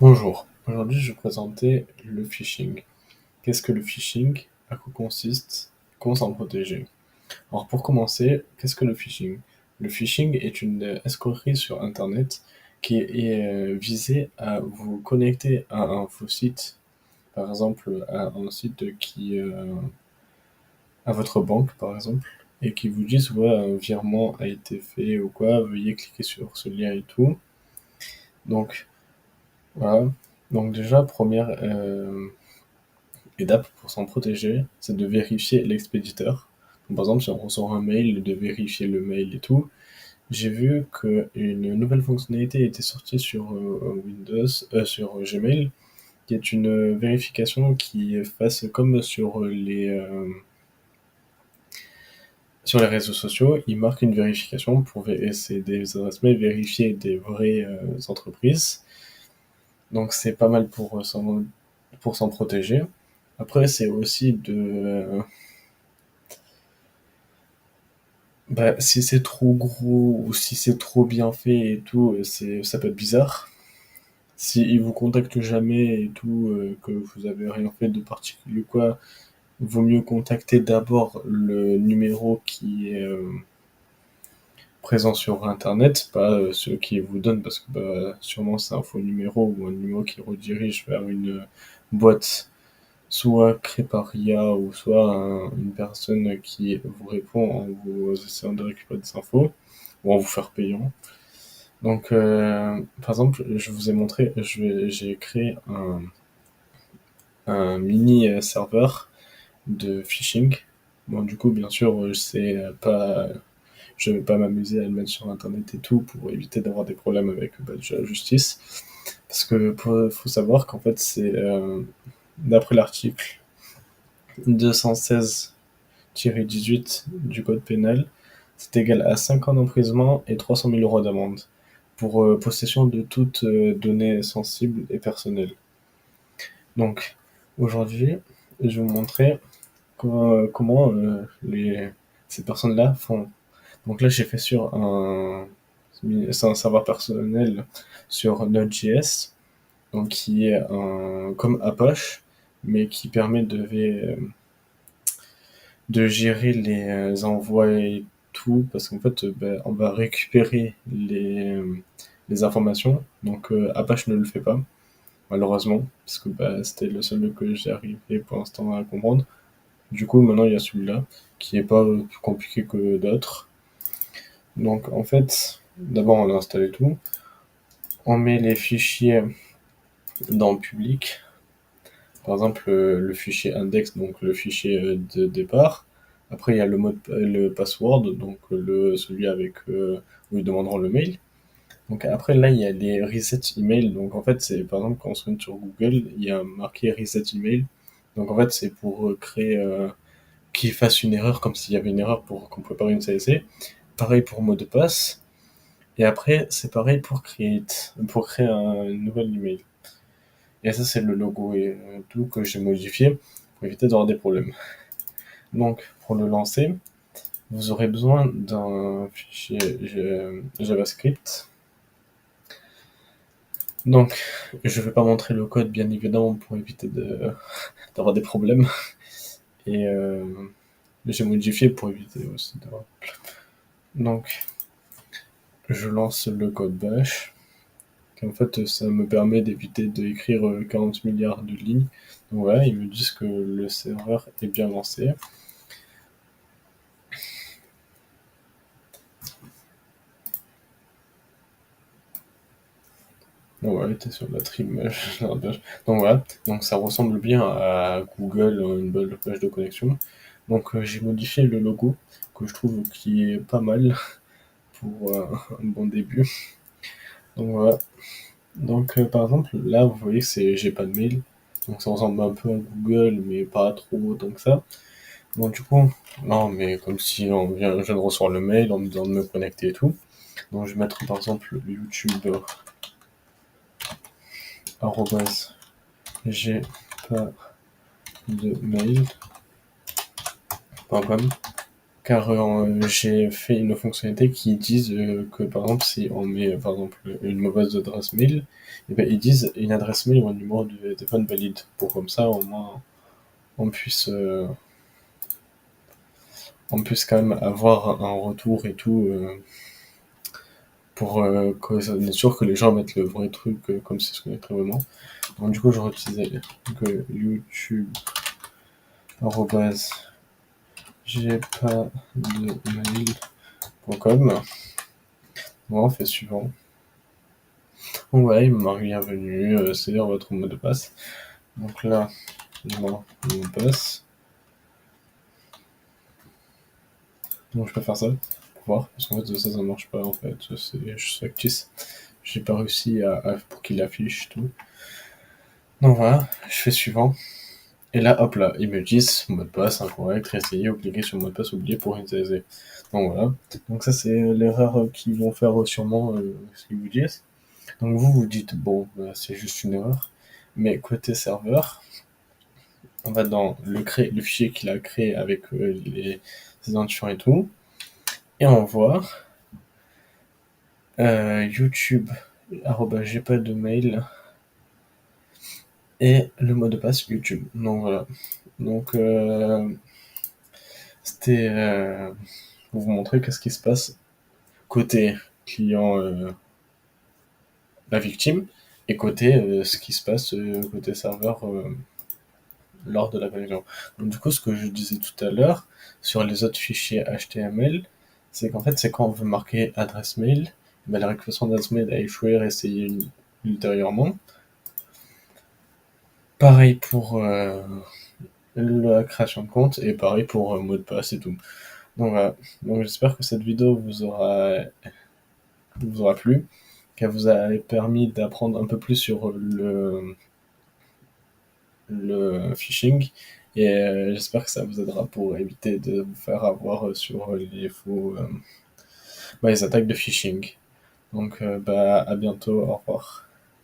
Bonjour, aujourd'hui je vais présenter le phishing. Qu'est-ce que le phishing? À quoi consiste? Comment s'en protéger? Alors pour commencer, qu'est-ce que le phishing? Le phishing est une escroquerie sur internet qui est visée à vous connecter à un faux site, par exemple à un site à votre banque par exemple, et qui vous dise ouais un virement a été fait ou quoi, veuillez cliquer sur ce lien et tout. Donc voilà. Donc déjà première étape pour s'en protéger, c'est de vérifier l'expéditeur. Donc, par exemple, si on reçoit un mail, de vérifier le mail et tout. J'ai vu qu'une nouvelle fonctionnalité était sortie sur sur Gmail, qui est une vérification qui fasse comme sur les réseaux sociaux. Ils marquent une vérification et c'est des adresses mail vérifiées des vraies entreprises. Donc c'est pas mal pour s'en protéger. Après, c'est aussi bah, si c'est trop gros ou si c'est trop bien fait et tout, ça peut être bizarre. Si ils vous contactent jamais et tout, que vous avez rien fait de particulier ou quoi, vaut mieux contacter d'abord le numéro qui est présent sur internet, pas ceux qui vous donnent parce que bah, sûrement c'est un faux numéro ou un numéro qui redirige vers une boîte soit créée par IA ou soit une personne qui vous répond en vous essayant de récupérer des infos ou en vous faire payant. Donc, par exemple, je vous ai montré, j'ai créé un mini serveur de phishing. Bon, du coup, bien sûr, je vais pas m'amuser à le mettre sur Internet et tout pour éviter d'avoir des problèmes avec bah, la justice. Parce que faut savoir qu'en fait, d'après l'article 216-18 du code pénal, c'est égal à 5 ans d'emprisonnement et 300 000 euros d'amende pour possession de toutes données sensibles et personnelles. Donc, aujourd'hui, je vais vous montrer comment ces personnes-là font. Donc là, j'ai fait c'est un serveur personnel sur Node.js, donc qui est comme Apache, mais qui permet de gérer les envois et tout, parce qu'en fait, ben, on va récupérer les informations. Donc Apache ne le fait pas, malheureusement, parce que bah, c'était le seul que j'ai arrivé pour l'instant à comprendre. Du coup, maintenant, il y a celui-là, qui est pas plus compliqué que d'autres. Donc en fait, d'abord on installe et tout. On met les fichiers dans public. Par exemple, le fichier index, donc le fichier de départ. Après, il y a le password, donc celui avec où ils demanderont le mail. Donc après, là, il y a les reset email. Donc en fait, c'est par exemple quand on se connecte sur Google, il y a marqué reset email. Donc en fait, c'est pour créer qu'il fasse une erreur comme s'il y avait une erreur pour qu'on prépare une CSC. Pareil pour mot de passe. Et après, c'est pareil pour créer un nouvel email. Et ça, c'est le logo et tout que j'ai modifié pour éviter d'avoir des problèmes. Donc, pour le lancer, vous aurez besoin d'un fichier JavaScript. Donc, je ne vais pas montrer le code, bien évidemment, pour éviter d'avoir des problèmes. Et j'ai modifié pour éviter aussi d'avoir. Donc, je lance le code bash. En fait, ça me permet d'éviter d'écrire 40 milliards de lignes. Donc voilà, ils me disent que le serveur est bien lancé. Donc voilà, était sur la trim. Donc voilà, donc ça ressemble bien à Google, une belle page de connexion. Donc j'ai modifié le logo que je trouve qui est pas mal pour un bon début. Donc voilà. Donc par exemple là vous voyez que j'ai pas de mail. Donc ça ressemble un peu à Google mais pas trop autant que ça. Bon du coup, non mais comme si je viens de recevoir le mail en me disant de me connecter et tout. Donc je vais mettre par exemple YouTube arrobase j'ai pas de mail.com car j'ai fait une fonctionnalité qui disent que par exemple si on met par exemple une mauvaise adresse mail, et ben ils disent une adresse mail ou un numéro de téléphone valide pour comme ça au moins on puisse quand même avoir un retour et tout pour qu'on est sûr que les gens mettent le vrai truc comme c'est ce qu'on écrit vraiment. Donc du coup j'aurais utilisé YouTube arrobase j'ai pas de mail.com. Bon, on fait suivant. Donc voilà, il m'a bienvenue, c'est votre mot de passe. Donc là, mon mot de passe. Donc je peux faire ça pour voir, parce qu'en fait ça marche pas en fait, c'est juste factice. J'ai pas réussi pour qu'il affiche tout. Donc voilà, je fais suivant. Et là, hop là, ils me disent mot de passe incorrect, réessayer ou cliquer sur mot de passe oublié pour utiliser. Donc voilà. Donc ça c'est l'erreur qu'ils vont faire sûrement ce qu'ils vous disent. Donc vous vous dites bon, bah, c'est juste une erreur. Mais côté serveur, on va dans le fichier qu'il a créé avec les identifiants et tout, et on voit YouTube, j'ai pas de mail, et le mot de passe YouTube. Donc voilà. Donc c'était pour vous montrer qu'est-ce qui se passe côté client, la victime, et côté ce qui se passe côté serveur lors de la connexion. Donc du coup, ce que je disais tout à l'heure sur les autres fichiers HTML, c'est qu'en fait, c'est quand on veut marquer adresse mail, ben, la récupération d'adresse mail a échoué, réessayé ultérieurement. Pareil pour la création de compte et pareil pour mot de passe et tout. Donc voilà. Donc j'espère que cette vidéo vous aura plu, qu'elle vous a permis d'apprendre un peu plus sur le phishing et j'espère que ça vous aidera pour éviter de vous faire avoir sur les faux les attaques de phishing. Donc bah à bientôt, au revoir.